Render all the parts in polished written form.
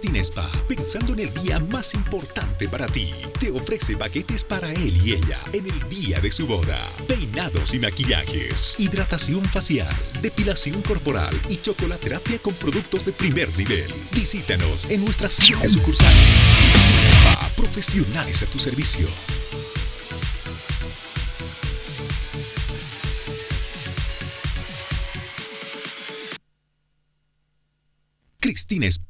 Cristina Spa, pensando en el día más importante para ti, te ofrece paquetes para él y ella en el día de su boda. Peinados y maquillajes, hidratación facial, depilación corporal y chocolaterapia con productos de primer nivel. Visítanos en nuestras 7 sucursales. Cristina Spa, profesionales a tu servicio. Cristina Spa.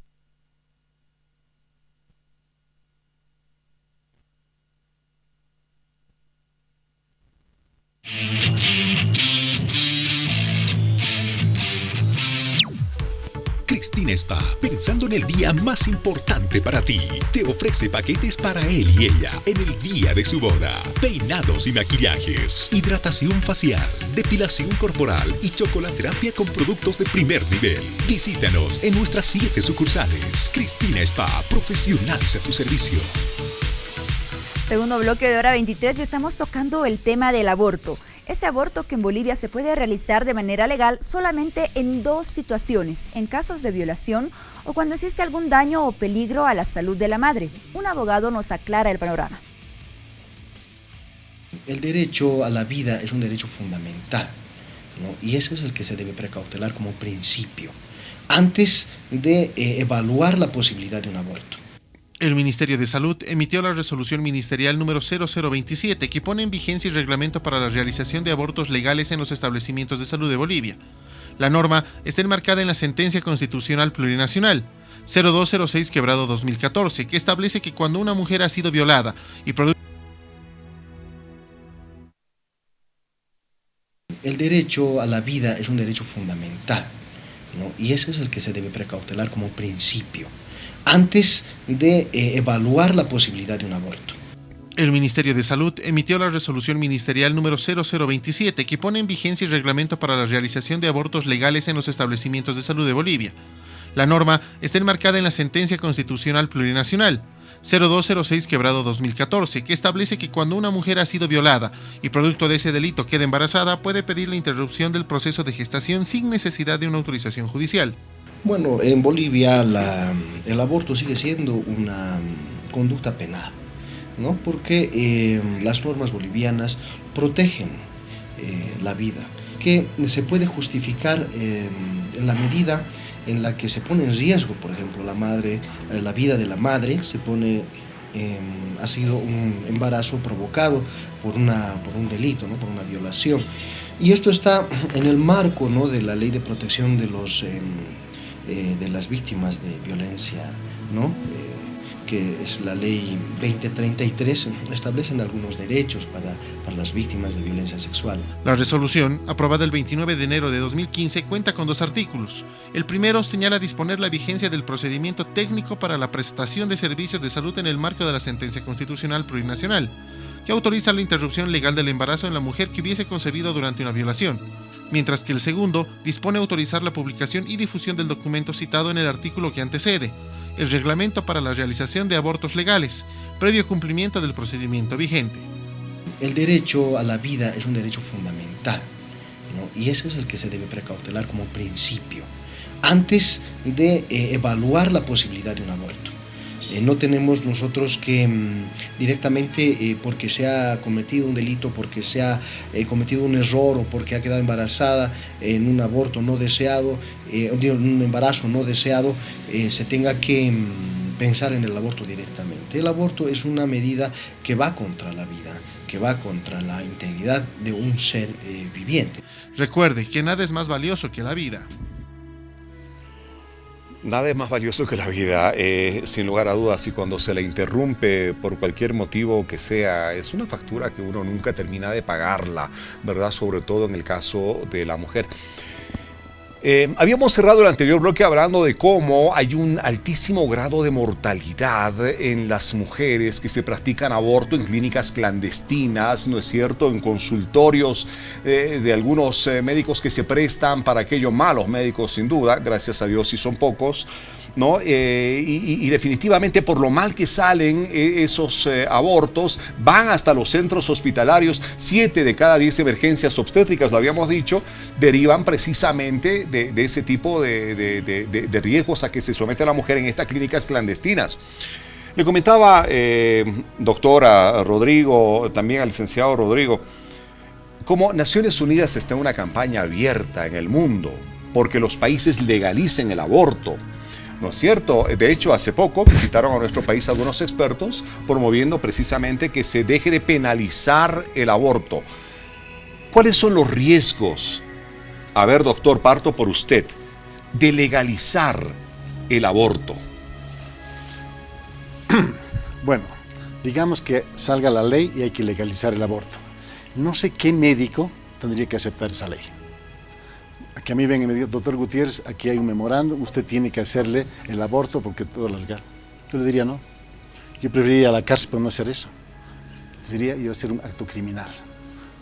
Cristina Spa, pensando en el día más importante para ti, te ofrece paquetes para él y ella en el día de su boda. Peinados y maquillajes, hidratación facial, depilación corporal y chocolaterapia con productos de primer nivel. Visítanos en nuestras 7 sucursales. Cristina Spa, profesionales a tu servicio. Segundo bloque de Hora 23 y estamos tocando el tema del aborto. Ese aborto que en Bolivia se puede realizar de manera legal solamente en 2 situaciones, en casos de violación o cuando existe algún daño o peligro a la salud de la madre. Un abogado nos aclara el panorama. El derecho a la vida es un derecho fundamental, ¿no? Y eso es el que se debe precautelar como principio, antes de evaluar la posibilidad de un aborto. El Ministerio de Salud emitió la resolución ministerial número 0027 que pone en vigencia el reglamento para la realización de abortos legales en los establecimientos de salud de Bolivia. La norma está enmarcada en la Sentencia Constitucional Plurinacional 0206/2014, que establece que cuando una mujer ha sido violada y El derecho a la vida es un derecho fundamental, ¿no? Y eso es el que se debe precautelar como principio, antes de evaluar la posibilidad de un aborto. El Ministerio de Salud emitió la resolución ministerial número 0027 que pone en vigencia el reglamento para la realización de abortos legales en los establecimientos de salud de Bolivia. La norma está enmarcada en la Sentencia Constitucional Plurinacional 0206/2014, que establece que cuando una mujer ha sido violada y producto de ese delito queda embarazada, puede pedir la interrupción del proceso de gestación sin necesidad de una autorización judicial. Bueno, en Bolivia el aborto sigue siendo una conducta penal, ¿no? Porque las normas bolivianas protegen la vida, que se puede justificar en la medida en la que se pone en riesgo, por ejemplo, la vida de la madre, ha sido un embarazo provocado por un delito, ¿no? Por una violación. Y esto está en el marco, ¿no? De la Ley de Protección de las víctimas de violencia, ¿no? Que es la ley 2033, establecen algunos derechos para las víctimas de violencia sexual. La resolución, aprobada el 29 de enero de 2015, cuenta con 2 artículos. El primero señala disponer la vigencia del procedimiento técnico para la prestación de servicios de salud en el marco de la Sentencia Constitucional Plurinacional, que autoriza la interrupción legal del embarazo en la mujer que hubiese concebido durante una violación, mientras que el segundo dispone autorizar la publicación y difusión del documento citado en el artículo que antecede, el reglamento para la realización de abortos legales, previo cumplimiento del procedimiento vigente. El derecho a la vida es un derecho fundamental, ¿no? Y eso es el que se debe precautelar como principio, antes de evaluar la posibilidad de un aborto. No tenemos nosotros que directamente porque se ha cometido un delito, porque se ha cometido un error o porque ha quedado embarazada en un aborto no deseado, en un embarazo no deseado, se tenga que pensar en el aborto directamente. El aborto es una medida que va contra la vida, que va contra la integridad de un ser viviente. Recuerde que nada es más valioso que la vida. Nada es más valioso que la vida, sin lugar a dudas, y cuando se la interrumpe por cualquier motivo que sea, es una factura que uno nunca termina de pagarla, ¿verdad? Sobre todo en el caso de la mujer. Habíamos cerrado el anterior bloque hablando de cómo hay un altísimo grado de mortalidad en las mujeres que se practican aborto en clínicas clandestinas, ¿no es cierto? En consultorios de algunos médicos que se prestan para aquello, malos médicos sin duda, gracias a Dios si son pocos, ¿no? Y definitivamente por lo mal que salen esos abortos, van hasta los centros hospitalarios. 7 de cada 10 emergencias obstétricas, lo habíamos dicho, derivan precisamente de ese tipo de riesgos a que se somete la mujer en estas clínicas clandestinas. Le comentaba, doctora Rodrigo, también al licenciado Rodrigo, como Naciones Unidas está en una campaña abierta en el mundo porque los países legalicen el aborto, ¿no es cierto? De hecho, hace poco visitaron a nuestro país algunos expertos promoviendo precisamente que se deje de penalizar el aborto. ¿Cuáles son los riesgos? A ver, doctor, parto por usted, de legalizar el aborto. Bueno, digamos que salga la ley y hay que legalizar el aborto. No sé qué médico tendría que aceptar esa ley. Aquí a mí ven y me dice, doctor Gutiérrez, aquí hay un memorándum, usted tiene que hacerle el aborto porque todo es legal. Yo le diría no. Yo preferiría ir a la cárcel por no hacer eso. Diría yo hacer un acto criminal.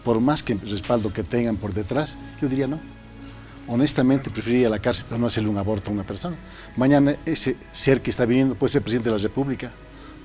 Por más que respaldo que tengan por detrás, yo diría no. Honestamente preferiría ir a la cárcel por no hacerle un aborto a una persona. Mañana ese ser que está viniendo puede ser presidente de la República,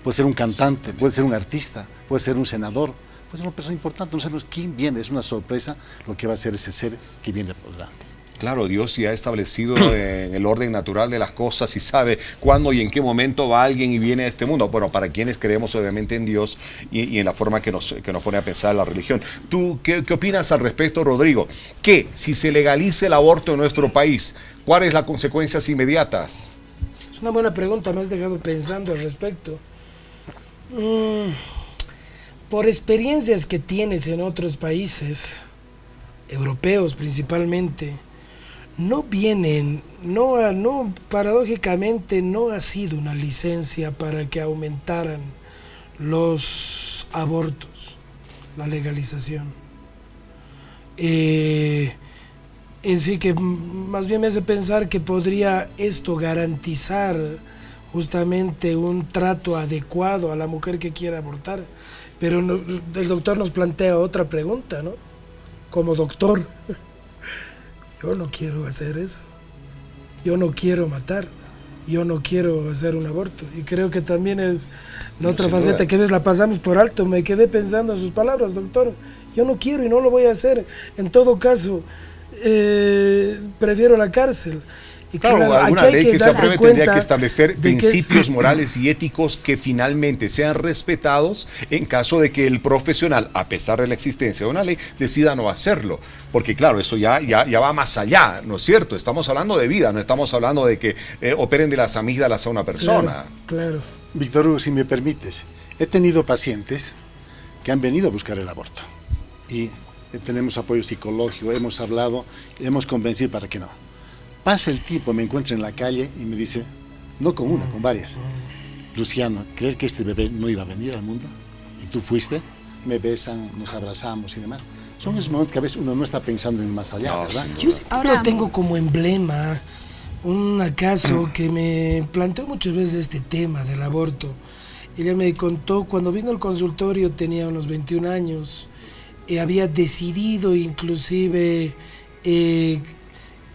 puede ser un cantante, puede ser un artista, puede ser un senador, puede ser una persona importante. No sabemos quién viene, es una sorpresa lo que va a ser ese ser que viene por delante. Claro, Dios ya ha establecido en el orden natural de las cosas y sabe cuándo y en qué momento va alguien y viene a este mundo. Bueno, para quienes creemos obviamente en Dios y en la forma que nos pone a pensar la religión. ¿Tú qué opinas al respecto, Rodrigo? Que si se legalice el aborto en nuestro país, ¿cuáles las consecuencias inmediatas? Es una buena pregunta, me has dejado pensando al respecto. Por experiencias que tienes en otros países, europeos principalmente, paradójicamente no ha sido una licencia para que aumentaran los abortos, la legalización. En sí que más bien me hace pensar que podría esto garantizar justamente un trato adecuado a la mujer que quiera abortar. Pero el doctor nos plantea otra pregunta, ¿no? Como doctor, yo no quiero hacer eso, yo no quiero matar, yo no quiero hacer un aborto. Y creo que también es la otra faceta que a veces la pasamos por alto. Me quedé pensando en sus palabras, doctor, yo no quiero y no lo voy a hacer. En todo caso, prefiero la cárcel. Y claro, alguna ley que se apruebe tendría que establecer principios morales y éticos que finalmente sean respetados en caso de que el profesional, a pesar de la existencia de una ley, decida no hacerlo. Porque claro, eso ya va más allá, ¿no es cierto? Estamos hablando de vida, no estamos hablando de que operen de las amígdalas a una persona. Claro. Víctor Hugo, si me permites, he tenido pacientes que han venido a buscar el aborto y tenemos apoyo psicológico, hemos hablado, hemos convencido para que no. Pasa el tiempo, me encuentro en la calle y me dice, no con una, con varias, Luciano, ¿creer que este bebé no iba a venir al mundo? ¿Y tú fuiste? Me besan, nos abrazamos y demás. Son esos momentos que a veces uno no está pensando en más allá, ¿verdad? Yo siempre tengo como emblema un caso que me planteó muchas veces este tema del aborto. Ella me contó, cuando vino al consultorio tenía unos 21 años, había decidido inclusive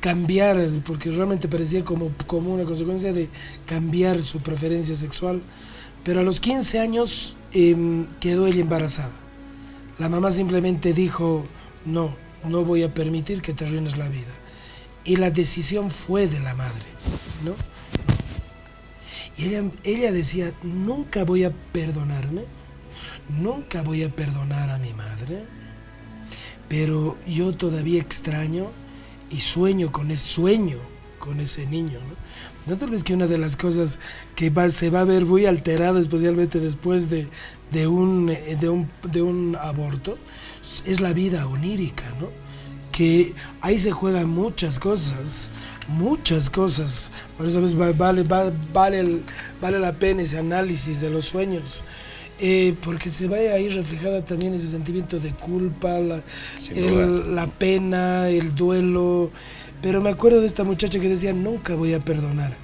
cambiar, porque realmente parecía como una consecuencia de cambiar su preferencia sexual, pero a los 15 años quedó ella embarazada. La mamá simplemente dijo, no voy a permitir que te arruines la vida. Y la decisión fue de la madre, ¿no? Y ella decía, nunca voy a perdonarme, nunca voy a perdonar a mi madre, pero yo todavía extraño y sueño con ese niño, ¿no? ¿No te ves que una de las cosas que se va a ver muy alterada, especialmente después de un aborto, es la vida onírica, ¿no? Que ahí se juegan muchas cosas. Por eso a veces vale la pena ese análisis de los sueños. Porque se va ahí reflejada también ese sentimiento de culpa, la pena, el duelo. Pero me acuerdo de esta muchacha que decía, nunca voy a perdonar,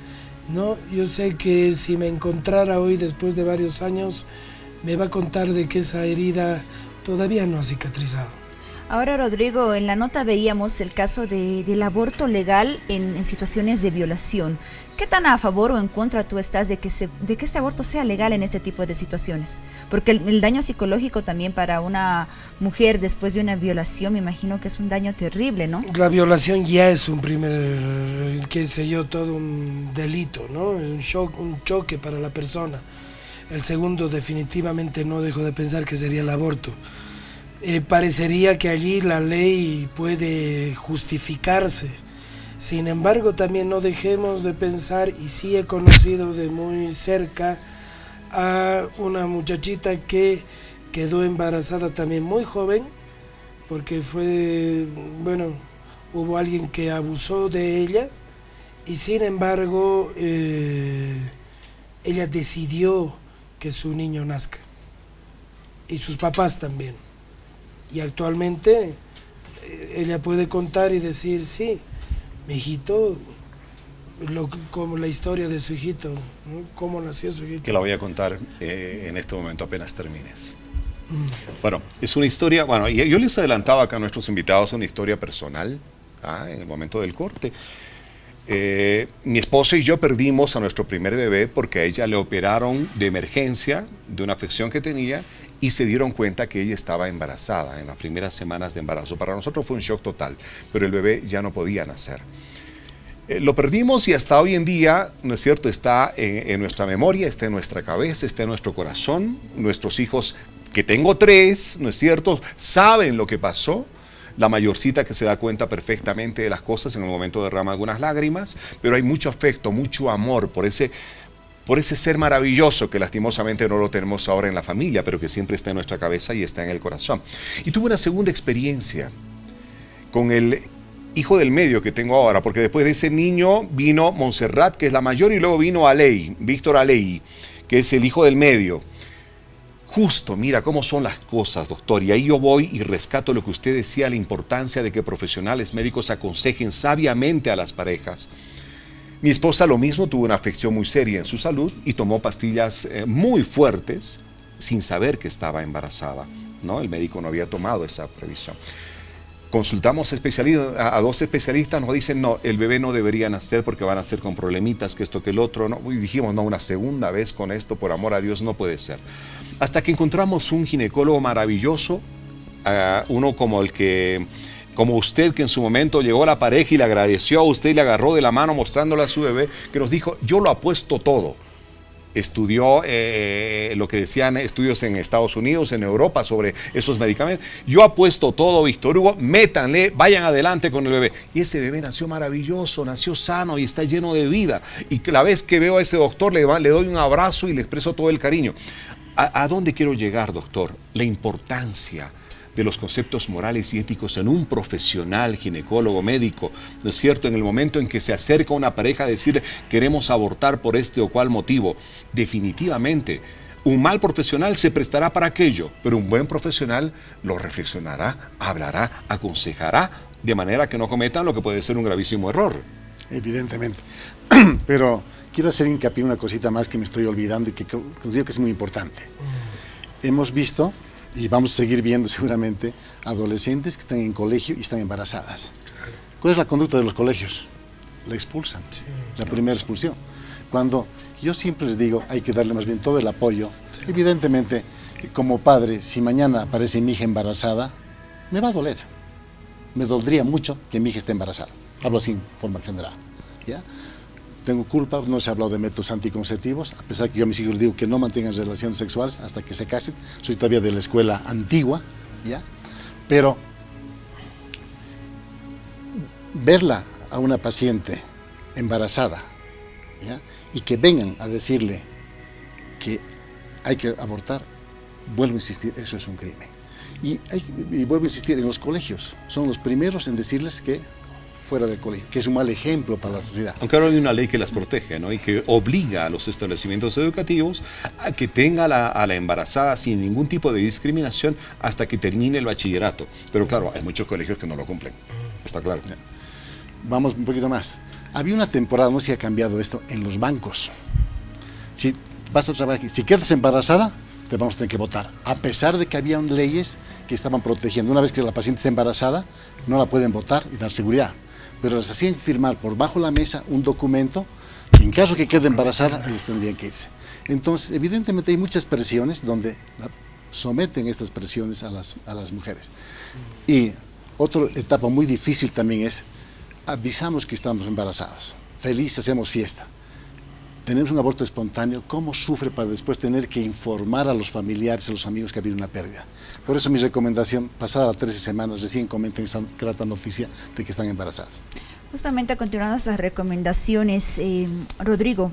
¿no? Yo sé que si me encontrara hoy después de varios años, me va a contar de que esa herida todavía no ha cicatrizado. Ahora, Rodrigo, en la nota veíamos el caso del aborto legal en situaciones de violación. ¿Qué tan a favor o en contra tú estás de que este aborto sea legal en este tipo de situaciones? Porque el daño psicológico también para una mujer después de una violación, me imagino que es un daño terrible, ¿no? La violación ya es un primer, qué sé yo, todo un delito, ¿no? Un choque para la persona. El segundo, definitivamente no dejo de pensar que sería el aborto. Parecería que allí la ley puede justificarse. Sin embargo, también no dejemos de pensar, y sí he conocido de muy cerca a una muchachita que quedó embarazada también muy joven, porque hubo alguien que abusó de ella, y sin embargo, ella decidió que su niño nazca, y sus papás también. Y actualmente ella puede contar y decir, sí, mi hijito, como la historia de su hijito, ¿no? Cómo nació su hijito. Que la voy a contar en este momento apenas termines. Bueno, es una historia, yo les adelantaba acá a nuestros invitados una historia personal, en el momento del corte. Mi esposa y yo perdimos a nuestro primer bebé porque a ella le operaron de emergencia de una afección que tenía y se dieron cuenta que ella estaba embarazada en las primeras semanas de embarazo. Para nosotros fue un shock total, pero el bebé ya no podía nacer. Lo perdimos y hasta hoy en día, ¿no es cierto?, está en nuestra memoria, está en nuestra cabeza, está en nuestro corazón. Nuestros hijos, que tengo 3, ¿no es cierto?, saben lo que pasó. La mayorcita que se da cuenta perfectamente de las cosas en el momento derrama algunas lágrimas, pero hay mucho afecto, mucho amor por ese ser maravilloso que lastimosamente no lo tenemos ahora en la familia, pero que siempre está en nuestra cabeza y está en el corazón. Y tuve una segunda experiencia con el hijo del medio que tengo ahora, porque después de ese niño vino Montserrat, que es la mayor, y luego vino Alei, Víctor Alei, que es el hijo del medio. Justo, mira cómo son las cosas, doctor, y ahí yo voy y rescato lo que usted decía, la importancia de que profesionales médicos aconsejen sabiamente a las parejas. Mi esposa lo mismo, tuvo una afección muy seria en su salud y tomó pastillas muy fuertes sin saber que estaba embarazada, ¿no? El médico no había tomado esa previsión. Consultamos a 2 especialistas, nos dicen, no, el bebé no debería nacer porque van a nacer con problemitas, que esto, que el otro, ¿no? Y dijimos, no, una segunda vez con esto, por amor a Dios, no puede ser. Hasta que encontramos un ginecólogo maravilloso, uno como usted, que en su momento llegó a la pareja y le agradeció a usted y le agarró de la mano mostrándole a su bebé, que nos dijo, yo lo apuesto todo. Estudió lo que decían estudios en Estados Unidos, en Europa, sobre esos medicamentos. Yo apuesto todo, Víctor Hugo, métanle, vayan adelante con el bebé. Y ese bebé nació maravilloso, nació sano y está lleno de vida. Y la vez que veo a ese doctor, le doy un abrazo y le expreso todo el cariño. ¿A dónde quiero llegar, doctor? La importancia de los conceptos morales y éticos en un profesional, ginecólogo, médico, ¿no es cierto? En el momento en que se acerca una pareja a decir queremos abortar por este o cual motivo, definitivamente un mal profesional se prestará para aquello, pero un buen profesional lo reflexionará, hablará, aconsejará, de manera que no cometan lo que puede ser un gravísimo error. Evidentemente, pero quiero hacer hincapié en una cosita más que me estoy olvidando y que considero que es muy importante. Hemos visto, y vamos a seguir viendo seguramente, adolescentes que están en colegio y están embarazadas. ¿Cuál es la conducta de los colegios? La expulsan, la primera expulsión. Cuando yo siempre les digo, hay que darle más bien todo el apoyo. Evidentemente, como padre, si mañana aparece mi hija embarazada, me va a doler. Me dolería mucho que mi hija esté embarazada. Hablo así en forma general, ¿ya? Tengo culpa, no se ha hablado de métodos anticonceptivos, a pesar que yo a mis hijos les digo que no mantengan relaciones sexuales hasta que se casen. Soy todavía de la escuela antigua, ¿ya? Pero verla a una paciente embarazada, ¿ya?, y que vengan a decirle que hay que abortar, vuelvo a insistir, eso es un crimen. Y vuelvo a insistir, en los colegios son los primeros en decirles que fuera del colegio, que es un mal ejemplo para la sociedad. Aunque ahora hay una ley que las protege, ¿no?, y que obliga a los establecimientos educativos a que tenga a la embarazada sin ningún tipo de discriminación hasta que termine el bachillerato. Pero claro, hay muchos colegios que no lo cumplen, está claro. Vamos un poquito más. Había una temporada, no sé si ha cambiado esto, en los bancos. Si vas a trabajar, si quedas embarazada, te vamos a tener que votar. A pesar de que habían leyes que estaban protegiendo. Una vez que la paciente está embarazada, no la pueden botar y dar seguridad. Pero les hacían firmar por bajo la mesa un documento que en caso que quede embarazada, ellos tendrían que irse. Entonces, evidentemente hay muchas presiones donde someten estas presiones a las mujeres. Y otra etapa muy difícil también es, avisamos que estamos embarazados, feliz, hacemos fiesta. Tenemos un aborto espontáneo, ¿cómo sufre para después tener que informar a los familiares, a los amigos que ha habido una pérdida? Por eso mi recomendación, pasada las 13 semanas, recién comenten esta grata noticia de que están embarazados. Justamente continuando estas recomendaciones, Rodrigo,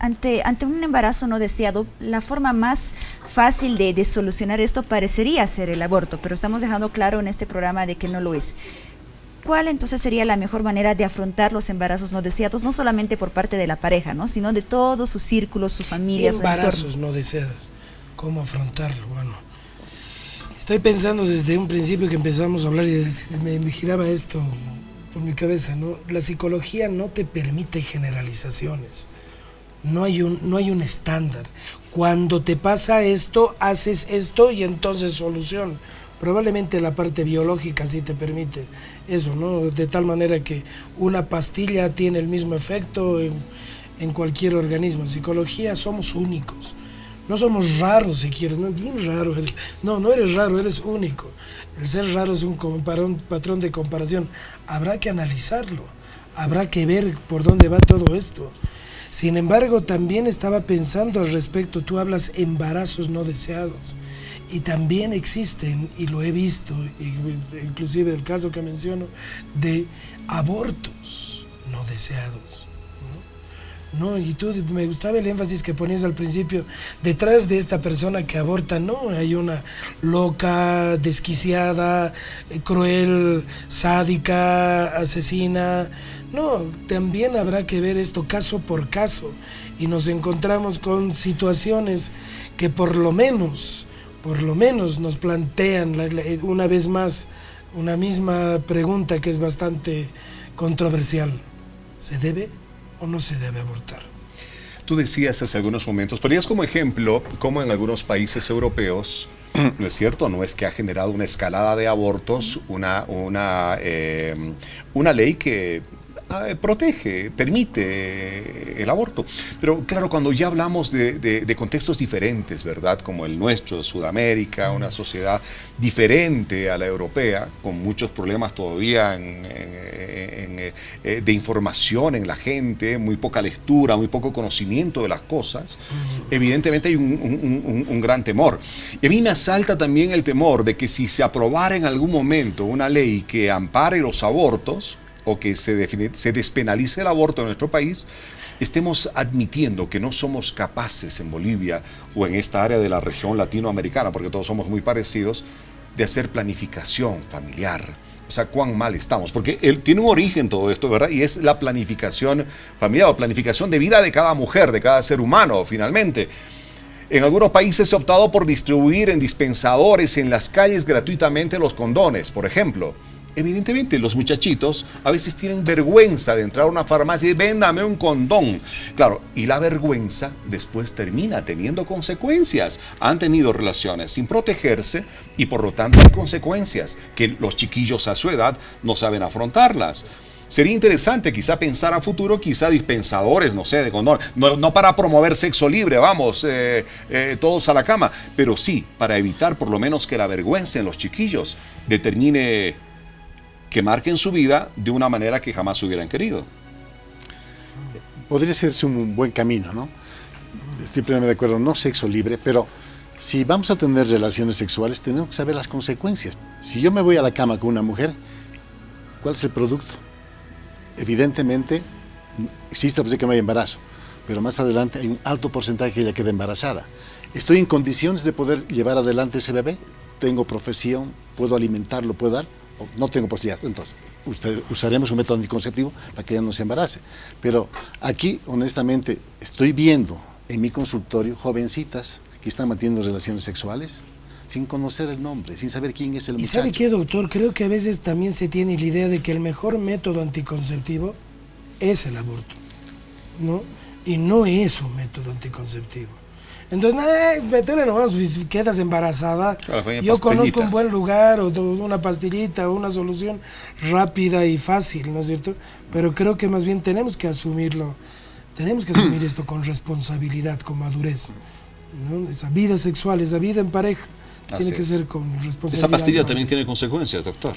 ante un embarazo no deseado, la forma más fácil de solucionar esto parecería ser el aborto, pero estamos dejando claro en este programa de que no lo es. ¿Cuál entonces sería la mejor manera de afrontar los embarazos no deseados, no solamente por parte de la pareja, ¿no?, sino de todo su círculo, su familia, su entorno? Embarazos no deseados, ¿cómo afrontarlo? Bueno, estoy pensando desde un principio que empezamos a hablar y me giraba esto por mi cabeza, ¿no? La psicología no te permite generalizaciones, no hay un estándar. Cuando te pasa esto, haces esto y entonces solución. Probablemente la parte biológica sí te permite eso, ¿no? De tal manera que una pastilla tiene el mismo efecto en cualquier organismo. En psicología somos únicos. No somos raros, si quieres, no, bien raro eres. No eres raro, eres único. El ser raro es un patrón de comparación. Habrá que analizarlo, habrá que ver por dónde va todo esto. Sin embargo, también estaba pensando al respecto, tú hablas embarazos no deseados. Y también existen, y lo he visto, inclusive el caso que menciono, de abortos no deseados. No, y tú, me gustaba el énfasis que ponías al principio, detrás de esta persona que aborta, no, hay una loca, desquiciada, cruel, sádica, asesina. No, también habrá que ver esto caso por caso, y nos encontramos con situaciones que por lo menos nos plantean una vez más una misma pregunta que es bastante controversial. ¿Se debe o no se debe abortar? Tú decías hace algunos momentos, ponías como ejemplo cómo en algunos países europeos, ¿no es cierto? No es que ha generado una escalada de abortos, una ley que protege, permite el aborto. Pero claro, cuando ya hablamos de contextos diferentes, ¿verdad? Como el nuestro, Sudamérica, una sociedad diferente a la europea, con muchos problemas todavía de información en la gente, muy poca lectura, muy poco conocimiento de las cosas, evidentemente hay un gran temor. Y a mí me asalta también el temor de que si se aprobara en algún momento una ley que ampare los abortos, o que se despenalice el aborto en nuestro país, estemos admitiendo que no somos capaces en Bolivia o en esta área de la región latinoamericana, porque todos somos muy parecidos, de hacer planificación familiar. O sea, cuán mal estamos, porque tiene un origen todo esto, ¿verdad? Y es la planificación familiar o planificación de vida de cada mujer, de cada ser humano, finalmente. En algunos países se ha optado por distribuir en dispensadores en las calles gratuitamente los condones, por ejemplo. Evidentemente los muchachitos a veces tienen vergüenza de entrar a una farmacia y ven, dame un condón. Claro, y la vergüenza después termina teniendo consecuencias. Han tenido relaciones sin protegerse y por lo tanto hay consecuencias que los chiquillos a su edad no saben afrontarlas. Sería interesante quizá pensar a futuro, quizá dispensadores, no sé, de condón, no para promover sexo libre, vamos, todos a la cama, pero sí para evitar por lo menos que la vergüenza en los chiquillos determine que marquen su vida de una manera que jamás hubieran querido. Podría serse un buen camino, ¿no? Estoy plenamente de acuerdo, no sexo libre, pero si vamos a tener relaciones sexuales, tenemos que saber las consecuencias. Si yo me voy a la cama con una mujer, ¿cuál es el producto? Evidentemente, existe la posibilidad que no hay embarazo, pero más adelante hay un alto porcentaje que ella queda embarazada. ¿Estoy en condiciones de poder llevar adelante ese bebé? ¿Tengo profesión? ¿Puedo alimentarlo? ¿Puedo dar? No tengo posibilidad, entonces usaremos un método anticonceptivo para que ella no se embarace. Pero aquí, honestamente, estoy viendo en mi consultorio jovencitas que están manteniendo relaciones sexuales sin conocer el nombre, sin saber quién es el muchacho. ¿Y sabe qué, doctor? Creo que a veces también se tiene la idea de que el mejor método anticonceptivo es el aborto, ¿no? Y no es un método anticonceptivo. Entonces, métele nomás, si quedas embarazada. Claro, Yo conozco un buen lugar, o una pastillita, o una solución rápida y fácil, ¿no es cierto? Pero creo que más bien tenemos que asumirlo, tenemos que asumir esto con responsabilidad, con madurez, ¿no? Esa vida sexual, esa vida en pareja, tiene que ser con responsabilidad. Esa pastilla también tiene consecuencias, doctor,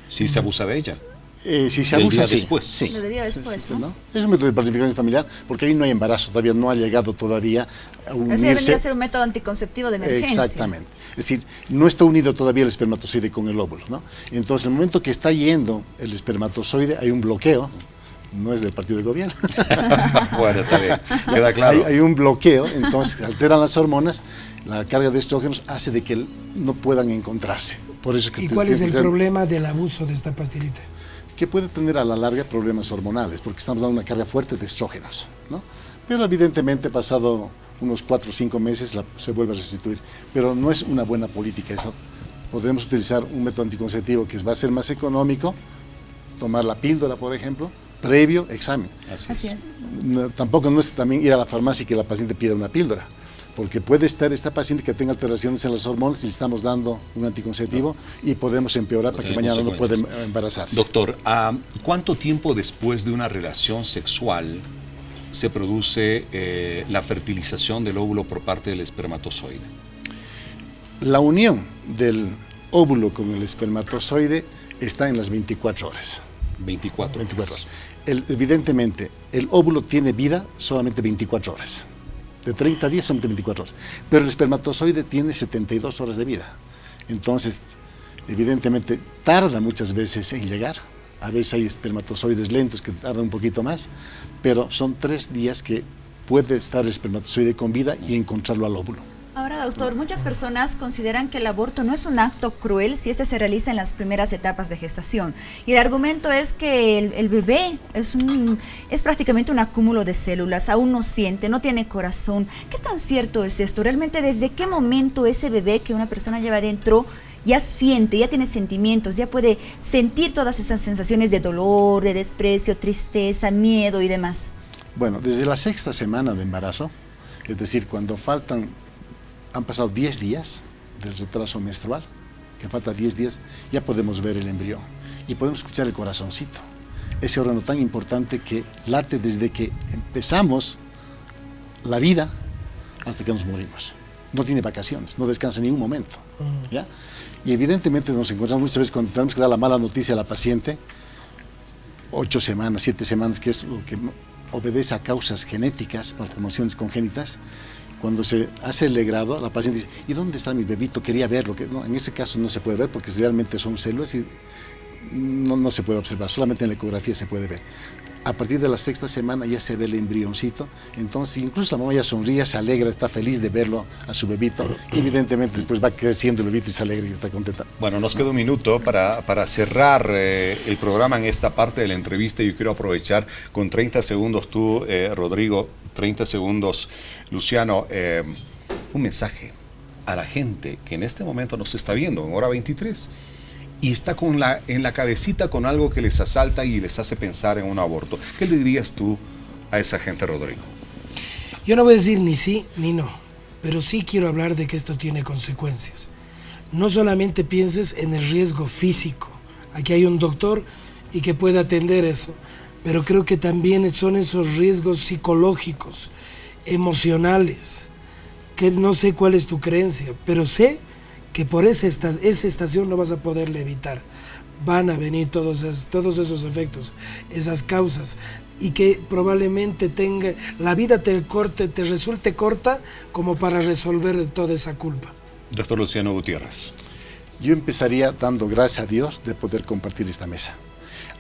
si se abusa de ella. Si se abusa, día sí. después. Sí. Lo diría después, ¿no? Es un método de planificación familiar, porque ahí no hay embarazo, todavía no ha llegado todavía a Ese unirse. debería ser un método anticonceptivo de emergencia. Exactamente. Es decir, no está unido todavía el espermatozoide con el óvulo, ¿no? Entonces, en el momento que está yendo el espermatozoide, hay un bloqueo. No es del partido de gobierno. Bueno, está bien, queda claro. Hay un bloqueo, entonces alteran las hormonas, la carga de estrógenos hace de que no puedan encontrarse. Por eso que ¿Y cuál es el problema del abuso de esta pastillita? Que puede tener a la larga problemas hormonales, porque estamos dando una carga fuerte de estrógenos, ¿no? Pero evidentemente pasado unos 4 o 5 meses se vuelve a restituir. Pero no es una buena política eso. Podemos utilizar un método anticonceptivo que va a ser más económico, tomar la píldora, por ejemplo, previo examen. Así es. Tampoco no es también ir a la farmacia y que la paciente pida una píldora, porque puede estar esta paciente que tenga alteraciones en las hormonas y le estamos dando un anticonceptivo y podemos empeorar para que mañana no pueda embarazarse. Doctor, ¿cuánto tiempo después de una relación sexual se produce la fertilización del óvulo por parte del espermatozoide? La unión del óvulo con el espermatozoide está en las 24 horas. 24 horas. Evidentemente, el óvulo tiene vida solamente 24 horas. De 30 días, solamente 24 horas. Pero el espermatozoide tiene 72 horas de vida. Entonces, evidentemente, tarda muchas veces en llegar. A veces hay espermatozoides lentos que tardan un poquito más, pero son 3 días que puede estar el espermatozoide con vida y encontrarlo al óvulo. Ahora, doctor, muchas personas consideran que el aborto no es un acto cruel si este se realiza en las primeras etapas de gestación. Y el argumento es que el bebé es prácticamente un acúmulo de células, aún no siente, no tiene corazón. ¿Qué tan cierto es esto? ¿Realmente desde qué momento ese bebé que una persona lleva dentro ya siente, ya tiene sentimientos, ya puede sentir todas esas sensaciones de dolor, de desprecio, tristeza, miedo y demás? Bueno, desde la 6ª semana de embarazo, es decir, cuando han pasado 10 días del retraso menstrual, que falta 10 días, ya podemos ver el embrión y podemos escuchar el corazoncito, ese órgano tan importante que late desde que empezamos la vida hasta que nos morimos. No tiene vacaciones, no descansa ni un momento, ¿ya? Y evidentemente nos encontramos muchas veces cuando tenemos que dar la mala noticia a la paciente, 8 semanas, 7 semanas, que es lo que obedece a causas genéticas, malformaciones congénitas. Cuando se hace el legrado, la paciente dice, ¿y dónde está mi bebito? Quería verlo. No, en ese caso no se puede ver porque realmente son células y no se puede observar, solamente en la ecografía se puede ver. A partir de la 6ª semana ya se ve el embrioncito, entonces incluso la mamá ya sonríe, se alegra, está feliz de verlo a su bebito, y evidentemente después va creciendo el bebito y se alegra y está contenta. Bueno, nos queda un minuto para cerrar el programa en esta parte de la entrevista. Yo quiero aprovechar con 30 segundos tú, Rodrigo, 30 segundos, Luciano, un mensaje a la gente que en este momento nos está viendo, en hora 23, y está en la cabecita con algo que les asalta y les hace pensar en un aborto. ¿Qué le dirías tú a esa gente, Rodrigo? Yo no voy a decir ni sí ni no, pero sí quiero hablar de que esto tiene consecuencias. No solamente pienses en el riesgo físico, aquí hay un doctor y que puede atender eso, pero creo que también son esos riesgos psicológicos, emocionales, que no sé cuál es tu creencia, pero sé que por esa estación no vas a poderle evitar. Van a venir todos esos efectos, esas causas, y que probablemente la vida te resulte corta como para resolver toda esa culpa. Doctor Luciano Gutiérrez. Yo empezaría dando gracias a Dios de poder compartir esta mesa.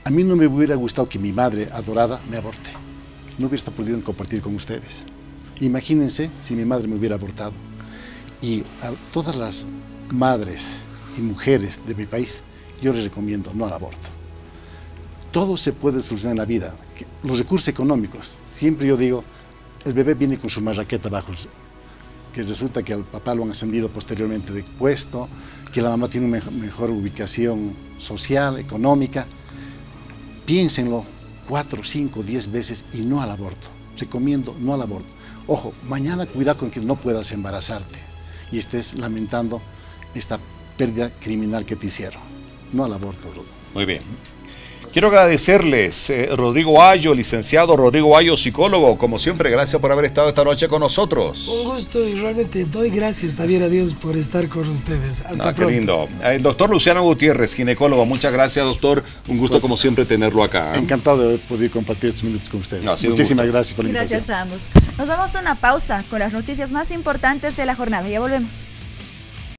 A mí no me hubiera gustado que mi madre adorada me aborte. No hubiera podido compartir con ustedes. Imagínense si mi madre me hubiera abortado. Y a todas las madres y mujeres de mi país, yo les recomiendo no al aborto. Todo se puede solucionar en la vida. Los recursos económicos, siempre yo digo, el bebé viene con su marraqueta bajo, que resulta que al papá lo han ascendido posteriormente de puesto, que la mamá tiene una mejor ubicación social, económica. Piénsenlo 4, 5, 10 veces y no al aborto. Recomiendo no al aborto. Ojo, mañana cuida con que no puedas embarazarte y estés lamentando esta pérdida criminal que te hicieron. No al aborto, Rodrigo. Muy bien. Quiero agradecerles, Rodrigo Ayo, licenciado Rodrigo Ayo, psicólogo. Como siempre, gracias por haber estado esta noche con nosotros. Un gusto y realmente doy gracias también a Dios por estar con ustedes. Hasta pronto. Qué lindo. El doctor Luciano Gutiérrez, ginecólogo. Muchas gracias, doctor. Un gusto, Pues, como siempre, tenerlo acá. Encantado de haber podido compartir estos minutos con ustedes. No, ha sido un Muchísimas gusto. gracias por la invitación. Gracias a ambos. Nos vamos a una pausa con las noticias más importantes de la jornada. Ya volvemos.